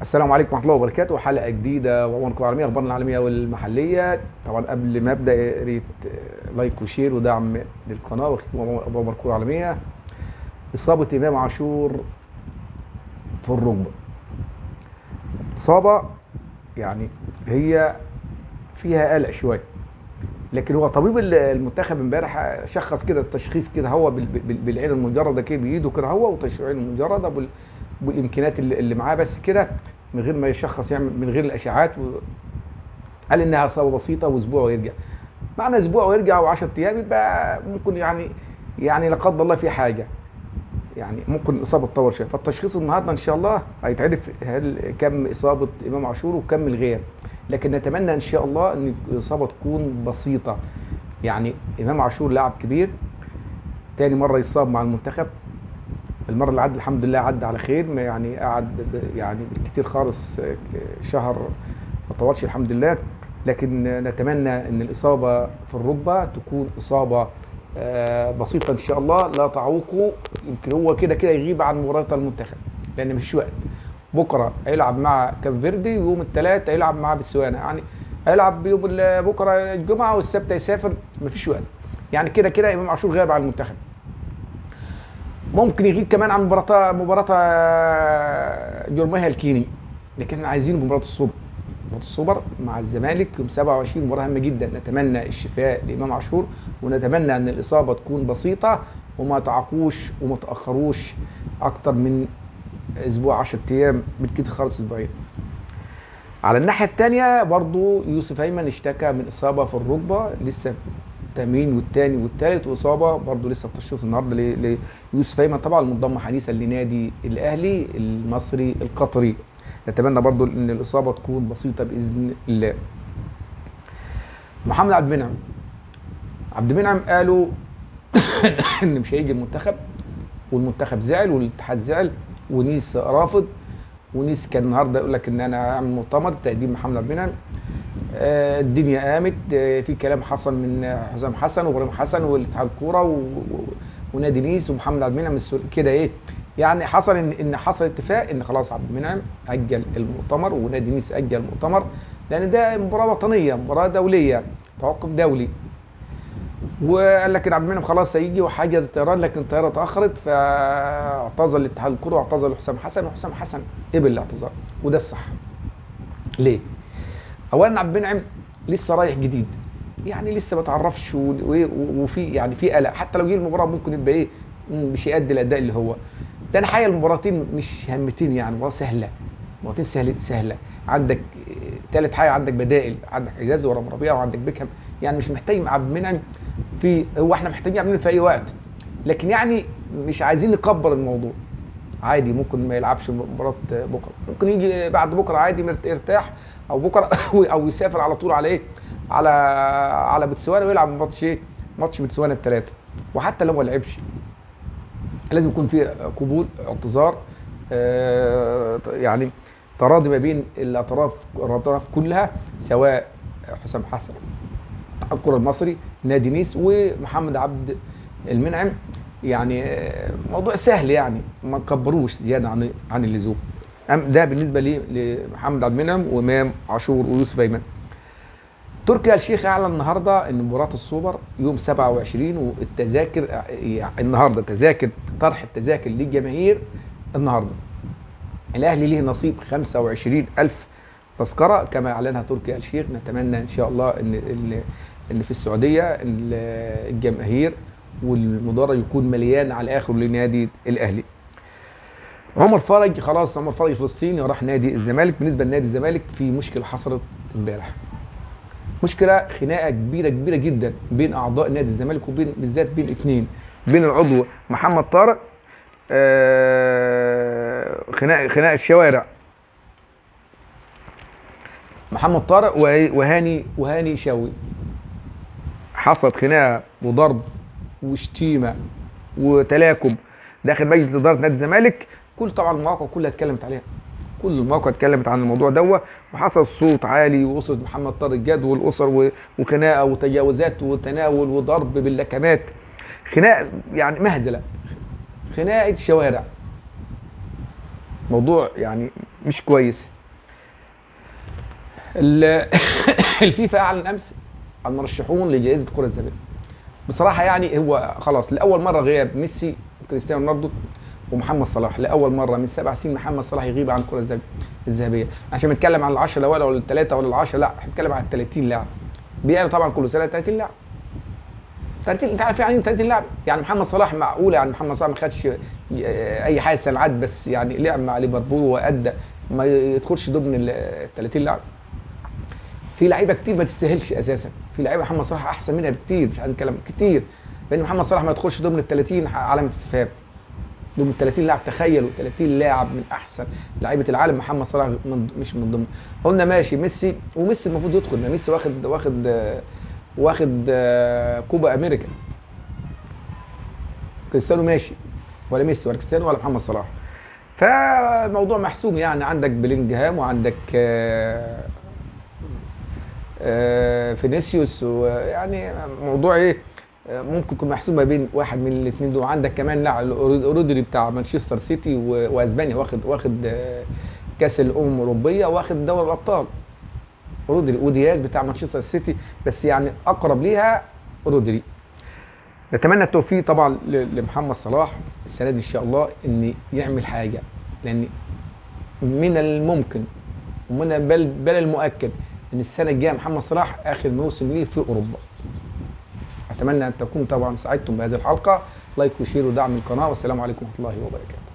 السلام عليكم ورحمة الله وبركاته. حلقة جديدة وعمر كورة عالمية، أخبارنا العالمية والمحلية. طبعا قبل ما أبدأ يا ريت لايك وشير ودعم للقناة وأخيكم عمر كورة عالمية. إصابة إمام عاشور في الركبة، إصابة يعني هي فيها قلق شوية، لكن هو طبيب المنتخب امبارح شخص كده التشخيص كده هو بالعين المجردة كده بإيده كده هو وتشعير المجردة بالامكانيات اللي معاه بس كده، من غير ما يشخص يعني من غير الاشعاعات، قال انها اصابه بسيطه واسبوع ويرجع. معنى اسبوع ويرجع و10 ايام يبقى ممكن يعني لا قدر الله في حاجه، يعني ممكن الاصابه تطور شويه. فالتشخيص النهارده ان شاء الله هيتعرف هل كم اصابه امام عاشور وكم الغياب، لكن نتمنى ان شاء الله ان الاصابه تكون بسيطه. يعني امام عاشور لاعب كبير، تاني مره يصاب مع المنتخب. المره اللي عدت الحمد لله عدى على خير، يعني قعد يعني كتير خالص، شهر ما طولش الحمد لله. لكن نتمنى ان الاصابه في الركبه تكون اصابه بسيطه ان شاء الله لا تعوقه. يمكن هو كده كده يغيب عن مباراه المنتخب لان مفيش وقت. بكره هيلعب مع كاب فيردي ويوم الثلاث هيلعب مع بتسوانا، يعني هيلعب يوم بكره الجمعه والسبت هيسافر، مفيش وقت. يعني كده كده امام عاشور غايب عن المنتخب. ممكن يغيب كمان عن مباراه جورميها الكيني، لكن عايزين مباراه السوبر. مباراه السوبر مع الزمالك يوم 27 مباراه هامه جدا. نتمنى الشفاء لامام عاشور، ونتمنى ان الاصابه تكون بسيطه وما تعقوش وما تاخروش اكتر من اسبوع 10 ايام، بالكتير خالص اسبوعين. على الناحيه الثانيه برضو يوسف ايمن اشتكى من اصابه في الركبه، لسه تمرين والتاني والتالت، واصابه برضه لسه التشخيص النهارده ليوسف ايمن، طبعا منضم حديثا لنادي الاهلي المصري القطري. نتمنى برضه ان الاصابه تكون بسيطه باذن الله. محمد عبد المنعم قالوا ان مش هيجي المنتخب، والمنتخب زعل والاتحاد زعل ونيس رافض. ونيس كان النهارده يقول لك ان انا هعمل مؤتمر تقديم محمد عبد المنعم. الدنيا قامت، في كلام حصل من حسام حسن وابراهيم حسن والاتحاد الكوره ونادي نيس ومحمد عبد المنعم كده ايه، يعني حصل ان حصل اتفاق ان خلاص عبد المنعم اجل المؤتمر ونادي نيس اجل المؤتمر، لان ده مباراه وطنيه، مباراه دوليه، توقف دولي. وقال لك ان عبد المنعم خلاص هيجي وحجز طيران، لكن الطياره اتاخرت فاعتذر لاتحاد الكوره واعتذر لحسام حسن، وحسام حسن قبل الاعتذار، وده الصح. ليه؟ اولا عبد المنعم لسه رايح جديد، يعني لسه ما تعرفش وفي يعني في قلق، حتى لو جه المباراه ممكن يبقى ايه، مش يأدي الاداء اللي هو. ده انا حقيقه المباراتين مش همتين، يعني مباراه سهله، مباراتين سهله. عندك ثالث حاجه، عندك بدائل، عندك حجاز ورام ربيعه وعندك بيكهام، يعني مش محتاج مع عبد المنعم هو احنا محتاجين عبد المنعم في اي وقت، لكن يعني مش عايزين نكبر الموضوع. عادي ممكن ما يلعبش مباراه بكره، ممكن يجي بعد بكره عادي يرتاح، او بكره او يسافر على طول على ايه، على بتسوانا ويلعب ماتش ايه، ماتش بتسوانا الثلاثه. وحتى لو ما لعبش لازم يكون في قبول اعتذار، يعني تراضي ما بين الاطراف كلها، سواء حسام حسن الكره المصري نادي نيس ومحمد عبد المنعم. يعني موضوع سهل، يعني ما نكبروش زياده عن اللزوم. ده بالنسبه لي لمحمد عبد المنعم وامام عاشور ويوسف ايمن. تركي آل الشيخ اعلن النهارده ان مباراه السوبر يوم 27، والتذاكر يعني النهارده طرح التذاكر للجماهير النهارده. الاهلي ليه نصيب 25,000 تذكره كما اعلنها تركي آل الشيخ. نتمنى ان شاء الله ان في السعوديه الجماهير والمدرج يكون مليان على الاخر لنادي الاهلي. عمر فرج خلاص، عمر فرج فلسطيني راح نادي الزمالك. بالنسبه لنادي الزمالك في مشكله حصلت امبارح، مشكله خناقه كبيره جدا بين اعضاء نادي الزمالك وبين بالذات بين اثنين، بين العضو محمد طارق، خناقه الشوارع، محمد طارق وهاني شاوي. حصلت خناقه وضرب وشتيمه وتلاكم داخل مجلس اداره نادي الزمالك. طبعا المواقع كلها اتكلمت عليها، كل المواقع اتكلمت عن الموضوع دوت، وحصل صوت عالي واسره محمد طارق جد والاسر وخناقه وتجاوزات وتناول وضرب باللكمات، خناقه يعني مهزله، خناقه شوارع. موضوع يعني مش كويسه. الفيفا اعلن امس عن مرشحون لجائزه الكره الذهبيه. بصراحه يعني هو خلاص لاول مره غياب ميسي وكريستيانو رونالدو ومحمد صلاح، لاول مره من 7 سنين محمد صلاح يغيب عن الكره الذهبيه. عشان بنتكلم عن ال10 الاوائل ولا ال3 ولا ال10، لا احنا بنتكلم عن 30 لاعب بيعلن طبعا كل سنه 30 لاعب. 30 انت عارف يعني 30 لاعب؟ يعني محمد صلاح معقوله يعني محمد صلاح ما خدش اي حاجه سنوات، بس يعني لعب مع ليفربول وادى ما يدخلش ضمن ال 30 لاعب. في لعيبه كتير ما تستاهلش اساسا، في لعيبه محمد صلاح احسن منها بكتير، مش هنتكلم كتير، لان محمد صلاح ما يدخلش ضمن ال 30 علامه استفهام. ضمن ال 30 لاعب، تخيلوا 30 لاعب من احسن لعيبه العالم محمد صلاح مش من ضمن. قلنا ماشي ميسي، وميسي المفروض يدخل، ما ميسي واخد كوبا امريكا. كريستيانو ماشي، ولا ميسي ولا كريستيانو ولا محمد صلاح. فالموضوع محسوم يعني، عندك بلينجهام وعندك فينيسيوس، ويعني موضوع ايه ممكن يكون محسوم ما بين واحد من الاثنين دول. عندك كمان لاعب رودري بتاع مانشستر سيتي واسبانيا، واخد كاس الامم الاوروبيه، واخد دوري الابطال رودري. ودياز بتاع مانشستر سيتي، بس يعني اقرب ليها رودري. نتمنى التوفيق طبعا لمحمد صلاح السنه دي ان شاء الله، ان يعمل حاجه، لان من الممكن ومن بل المؤكد ان السنه الجايه محمد صلاح اخر موسم ليه في اوروبا. اتمنى ان تكونوا طبعا سعدتم بهذه الحلقه. لايك وشير ودعم القناه، والسلام عليكم ورحمه الله وبركاته.